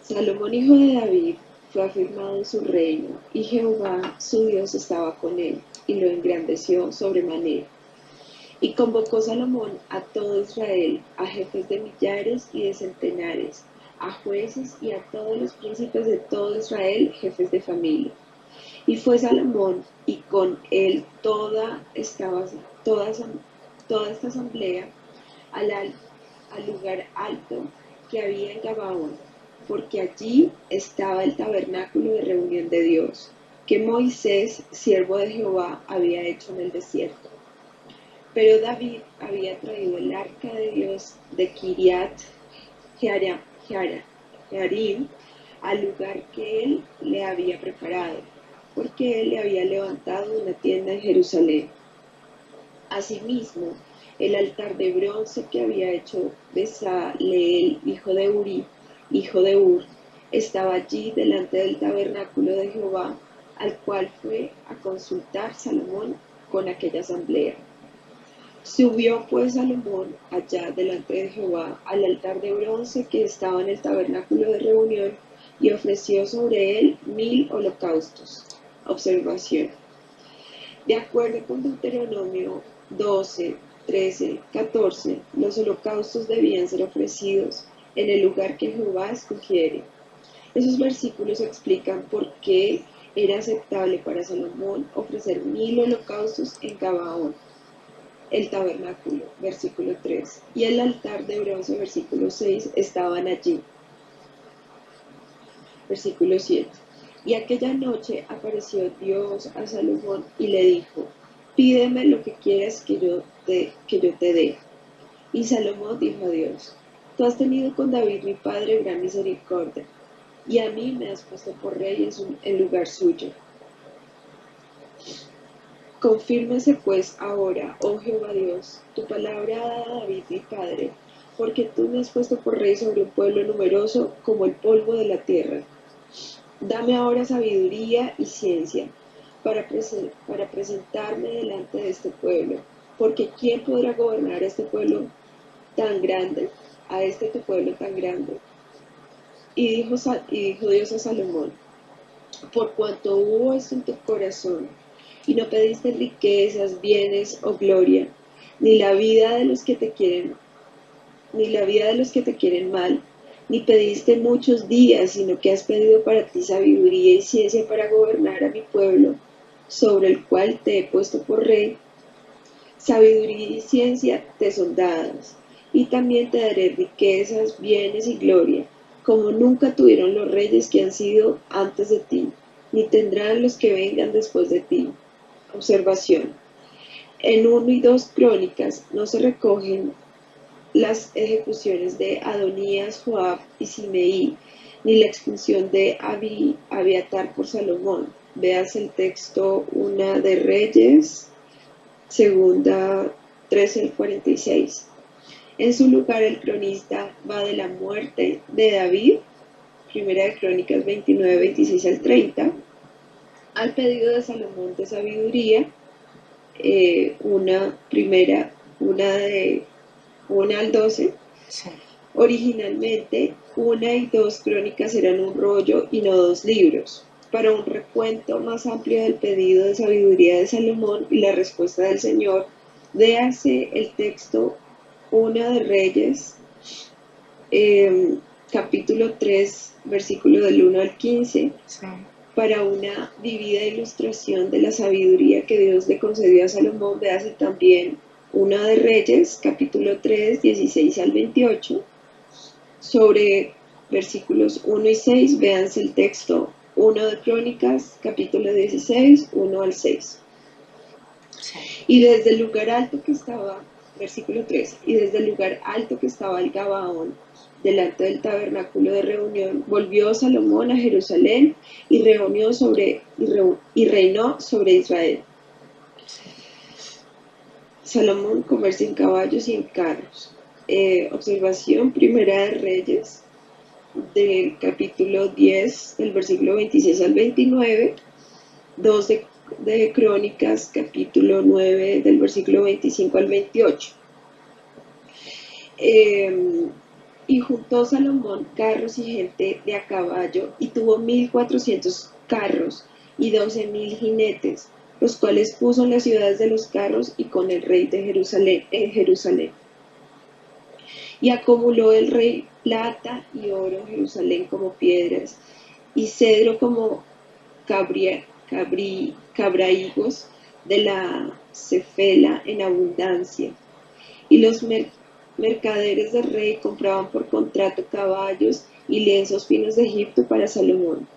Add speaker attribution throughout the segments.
Speaker 1: Salomón, hijo de David, fue afirmado en su reino, y Jehová, su Dios, estaba con él, y lo engrandeció sobremanera. Y convocó Salomón a todo Israel, a jefes de millares y de centenares, a jueces y a todos los príncipes de todo Israel, jefes de familia. Y fue Salomón, y con él toda esta asamblea, al lugar alto que había en Gabaón, porque allí estaba el tabernáculo de reunión de Dios, que Moisés, siervo de Jehová, había hecho en el desierto. Pero David había traído el arca de Dios de Kiriat Jearim al lugar que él le había preparado, porque él le había levantado una tienda en Jerusalén. Asimismo, el altar de bronce que había hecho Bezaleel, hijo de Uri, hijo de Ur, estaba allí delante del tabernáculo de Jehová, al cual fue a consultar Salomón con aquella asamblea. Subió pues Salomón allá delante de Jehová al altar de bronce que estaba en el tabernáculo de reunión y ofreció sobre él 1000 holocaustos. Observación. De acuerdo con Deuteronomio 12, 13, 14, los holocaustos debían ser ofrecidos en el lugar que Jehová escogiere. Esos versículos explican por qué era aceptable para Salomón ofrecer 1000 holocaustos en Gabaón, el tabernáculo, versículo 3, y el altar de bronce, versículo 6, estaban allí. Versículo 7. Y aquella noche apareció Dios a Salomón y le dijo: pídeme lo que quieras que yo te dé. Y Salomón dijo a Dios: tú has tenido con David mi padre gran misericordia, y a mí me has puesto por rey en lugar suyo. Confírmese pues ahora, oh Jehová Dios, tu palabra a David mi padre, porque tú me has puesto por rey sobre un pueblo numeroso como el polvo de la tierra. Dame ahora sabiduría y ciencia para presentarme delante de este pueblo, porque ¿quién podrá gobernar a este pueblo tan grande, tu pueblo tan grande? Y dijo Dios a Salomón: por cuanto hubo esto en tu corazón, y no pediste riquezas, bienes o gloria, ni la vida de los que te quieren mal, ni pediste muchos días, sino que has pedido para ti sabiduría y ciencia para gobernar a mi pueblo, sobre el cual te he puesto por rey. Sabiduría y ciencia te son dadas, y también te daré riquezas, bienes y gloria, como nunca tuvieron los reyes que han sido antes de ti, ni tendrán los que vengan después de ti. Observación. En 1 y 2 Crónicas no se recogen las ejecuciones de Adonías, Joab y Simeí, ni la expulsión de Abiatar por Salomón. Veas el texto 1 de Reyes, segunda 13 al 46. En su lugar, el cronista va de la muerte de David, primera de Crónicas 29, 26 al 30, al pedido de Salomón de sabiduría, una al 12.
Speaker 2: Sí.
Speaker 1: Originalmente, 1 y 2 Crónicas eran un rollo y no 2 libros. Para un recuento más amplio del pedido de sabiduría de Salomón y la respuesta del Señor, véase el texto 1 de Reyes, capítulo 3, versículo del 1 al 15,
Speaker 2: Sí.
Speaker 1: para una vivida ilustración de la sabiduría que Dios le concedió a Salomón. Véase también 1 de Reyes, capítulo 3, 16 al 28. Sobre versículos 1 y 6, véanse el texto 1 de Crónicas, capítulo 16, 1 al 6.
Speaker 2: Sí.
Speaker 1: Y desde el lugar alto que estaba, versículo 3, y desde el lugar alto que estaba el Gabaón, delante del tabernáculo de reunión, volvió Salomón a Jerusalén y reinó sobre Israel. Salomón comercia en caballos y en carros. Observación, Primera de Reyes, del capítulo 10, del versículo 26 al 29, 2 de Crónicas, capítulo 9, del versículo 25 al 28. Y juntó Salomón carros y gente de a caballo, y tuvo 1400 carros y 12.000 jinetes, los cuales puso en las ciudades de los carros y con el rey de Jerusalén, en Jerusalén. Y acumuló el rey plata y oro en Jerusalén como piedras, y cedro como cabraigos de la cefela en abundancia. Y los mercaderes del rey compraban por contrato caballos y lienzos finos de Egipto para Salomón.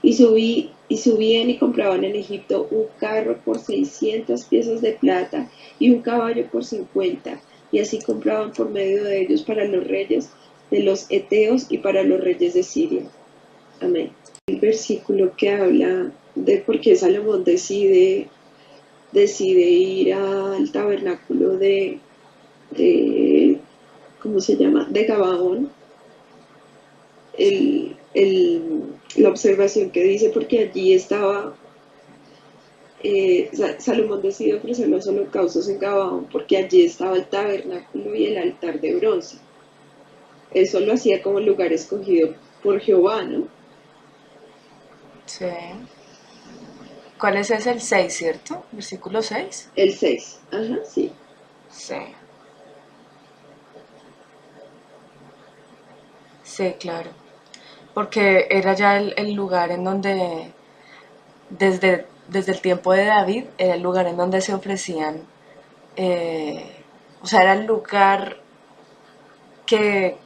Speaker 1: Y subían y compraban en Egipto un carro por 600 piezas de plata y un caballo por 50, y así compraban por medio de ellos para los reyes de los Eteos y para los reyes de Siria. Amén. El versículo que habla de por qué Salomón decide ir al tabernáculo de ¿cómo se llama? De Gabaón, la observación que dice, porque allí estaba, Salomón decidió ofrecer los holocaustos en Gabaón, porque allí estaba el tabernáculo y el altar de bronce. Eso lo hacía como lugar escogido por Jehová, ¿no?
Speaker 2: Sí. ¿Cuál es ese? El 6, ¿cierto? Versículo 6.
Speaker 1: El 6, ajá, sí.
Speaker 2: Sí. Sí, claro. Porque era ya el lugar en donde, desde el tiempo de David, era el lugar en donde se ofrecían, o sea, era el lugar que,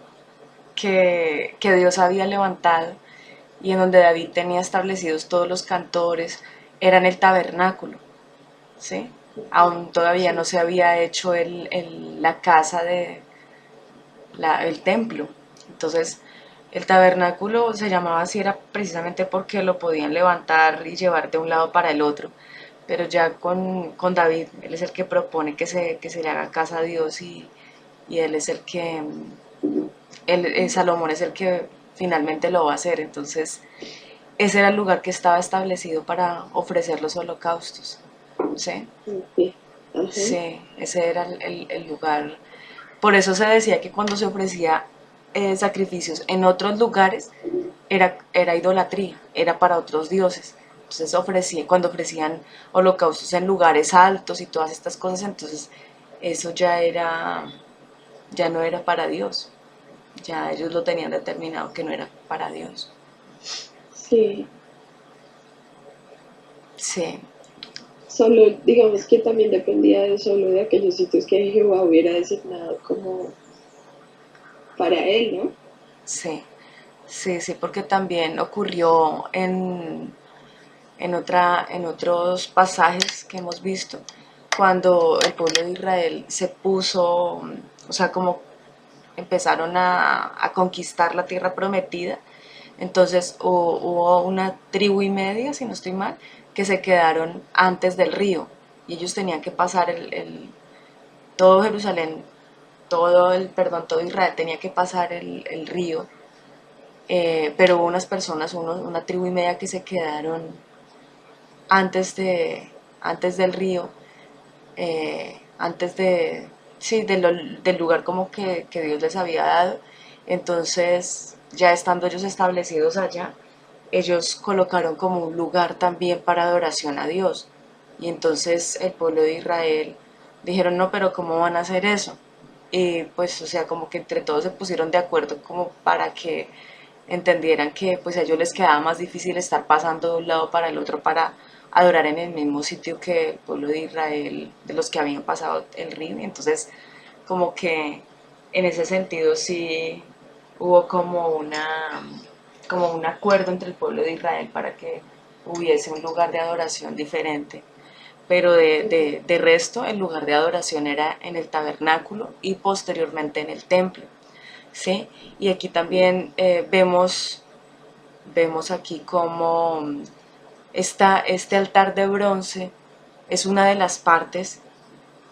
Speaker 2: que Dios había levantado y en donde David tenía establecidos todos los cantores, era en el tabernáculo, ¿sí? Aún todavía no
Speaker 1: Sí,
Speaker 2: se había hecho la casa el templo. Entonces, el tabernáculo se llamaba así era precisamente porque lo podían levantar y llevar de un lado para el otro. Pero ya con David, él es el que propone que se le haga casa a Dios y él es el que, Salomón es el que finalmente lo va a hacer. Entonces, ese era el lugar que estaba establecido para ofrecer los holocaustos. ¿Sí?
Speaker 1: ok, ajá,
Speaker 2: Sí, ese era el lugar. Por eso se decía que cuando se ofrecía sacrificios en otros lugares era idolatría, era para otros dioses. Entonces cuando ofrecían holocaustos en lugares altos y todas estas cosas, entonces eso ya no era para Dios. Ya ellos lo tenían determinado que no era para Dios.
Speaker 1: sí.
Speaker 2: Sí,
Speaker 1: Solo, digamos que también dependía de solo de aquellos sitios que Jehová hubiera designado como para él, ¿no?
Speaker 2: sí, sí, sí, porque también ocurrió en otros pasajes que hemos visto, cuando el pueblo de Israel se puso, o sea, como empezaron a conquistar la tierra prometida, entonces hubo una tribu y media, si no estoy mal, que se quedaron antes del río y ellos tenían que pasar todo Jerusalén, todo Israel tenía que pasar el río, pero hubo unas personas, una tribu y media que se quedaron antes, antes del río, antes sí, del lugar como que Dios les había dado. Entonces, ya estando ellos establecidos allá, ellos colocaron como un lugar también para adoración a Dios. Y entonces el pueblo de Israel dijeron, no, pero ¿cómo van a hacer eso? Y pues, o sea, como que entre todos se pusieron de acuerdo como para que entendieran que pues a ellos les quedaba más difícil estar pasando de un lado para el otro para adorar en el mismo sitio que el pueblo de Israel, de los que habían pasado el río. Entonces, como que en ese sentido sí hubo como un acuerdo entre el pueblo de Israel para que hubiese un lugar de adoración diferente. Pero de resto, el lugar de adoración era en el tabernáculo y posteriormente en el templo. ¿Sí? Y aquí también vemos aquí cómo este altar de bronce es una de las partes,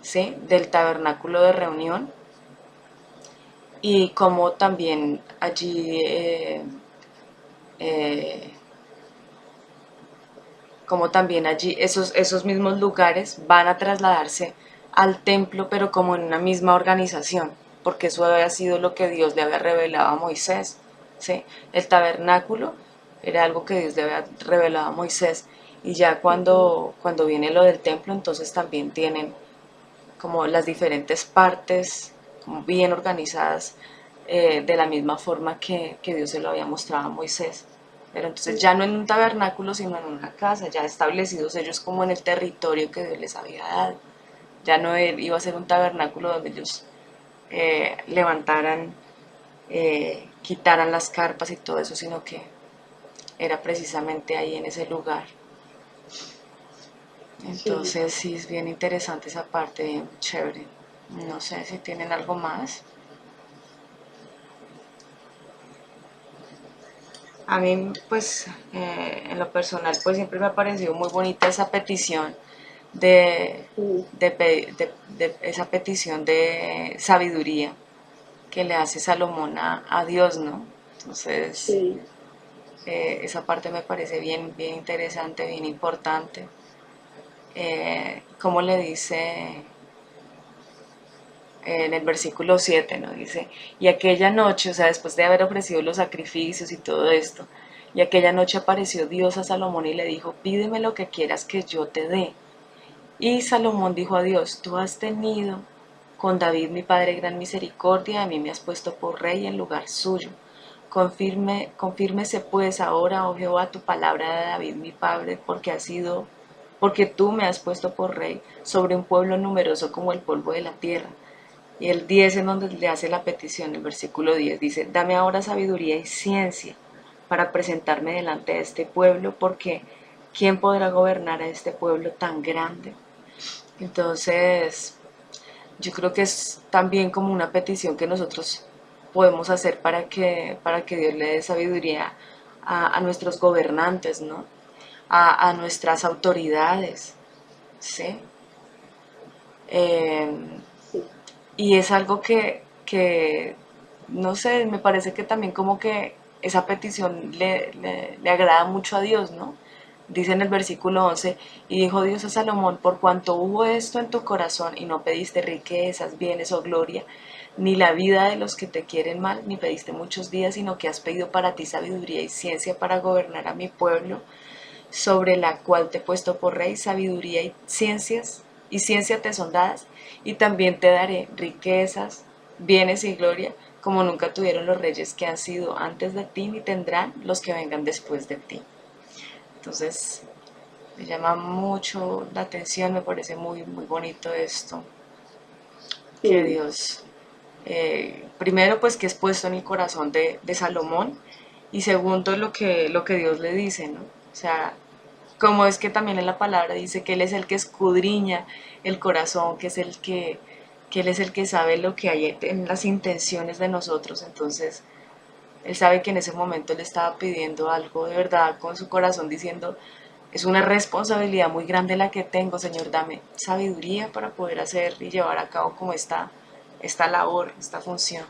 Speaker 2: ¿sí? Del tabernáculo de reunión y cómo también allí eh, esos mismos lugares van a trasladarse al templo, pero como en una misma organización. porque eso había sido lo que Dios le había revelado a Moisés, ¿sí? El tabernáculo era algo que Dios le había revelado a Moisés, y ya cuando viene lo del templo, entonces también tienen como las diferentes partes como bien organizadas, de la misma forma que Dios se lo había mostrado a Moisés. Pero entonces ya no en un tabernáculo, sino en una casa, ya establecidos ellos como en el territorio que Dios les había dado. Ya no iba a ser un tabernáculo donde ellos levantaran, quitaran las carpas y todo eso, sino que era precisamente ahí en ese lugar.
Speaker 1: Sí.
Speaker 2: Entonces sí es bien interesante esa parte, bien chévere. No sé si tienen algo más. A mí, pues, en lo personal, pues siempre me ha parecido muy bonita esa petición de,
Speaker 1: Mm,
Speaker 2: de esa petición de sabiduría que le hace Salomón a Dios, ¿no? Entonces,
Speaker 1: sí.
Speaker 2: esa parte me parece bien, bien interesante, bien importante. Como le dice en el versículo 7, ¿no? Dice, y aquella noche, o sea, después de haber ofrecido los sacrificios y todo esto, y aquella noche apareció Dios a Salomón y le dijo, pídeme lo que quieras que yo te dé. Y Salomón dijo a Dios, tú has tenido con David mi padre gran misericordia, a mí me has puesto por rey en lugar suyo. Confírmese pues ahora, oh Jehová, tu palabra de David mi padre, porque tú me has puesto por rey sobre un pueblo numeroso como el polvo de la tierra. Y el 10 en donde le hace la petición, el versículo 10 dice, dame ahora sabiduría y ciencia para presentarme delante de este pueblo, porque ¿quién podrá gobernar a este pueblo tan grande? Entonces, yo creo que es también como una petición que nosotros podemos hacer para que Dios le dé sabiduría a nuestros gobernantes, ¿no? A nuestras autoridades, ¿sí? Eh,
Speaker 1: Sí.
Speaker 2: y es algo que, no sé, me parece que también como que esa petición le agrada mucho a Dios, ¿no? Dice en el versículo 11, y dijo Dios a Salomón, por cuanto hubo esto en tu corazón y no pediste riquezas, bienes o gloria, ni la vida de los que te quieren mal, ni pediste muchos días, sino que has pedido para ti sabiduría y ciencia para gobernar a mi pueblo, sobre la cual te he puesto por rey, sabiduría y ciencia te son dadas, y también te daré riquezas, bienes y gloria, como nunca tuvieron los reyes que han sido antes de ti, ni tendrán los que vengan después de ti. Entonces, me llama mucho la atención, me parece muy, muy bonito esto, que
Speaker 1: Mm,
Speaker 2: Dios, primero pues que es puesto en el corazón de Salomón, y segundo lo que Dios le dice, ¿no? O sea, como es que también en la palabra dice que Él es el que escudriña el corazón, que Él es el que sabe lo que hay en las intenciones de nosotros. Entonces, Él sabe que en ese momento le estaba pidiendo algo de verdad con su corazón, diciendo, es una responsabilidad muy grande la que tengo, Señor, dame sabiduría para poder hacer y llevar a cabo como esta labor, esta función.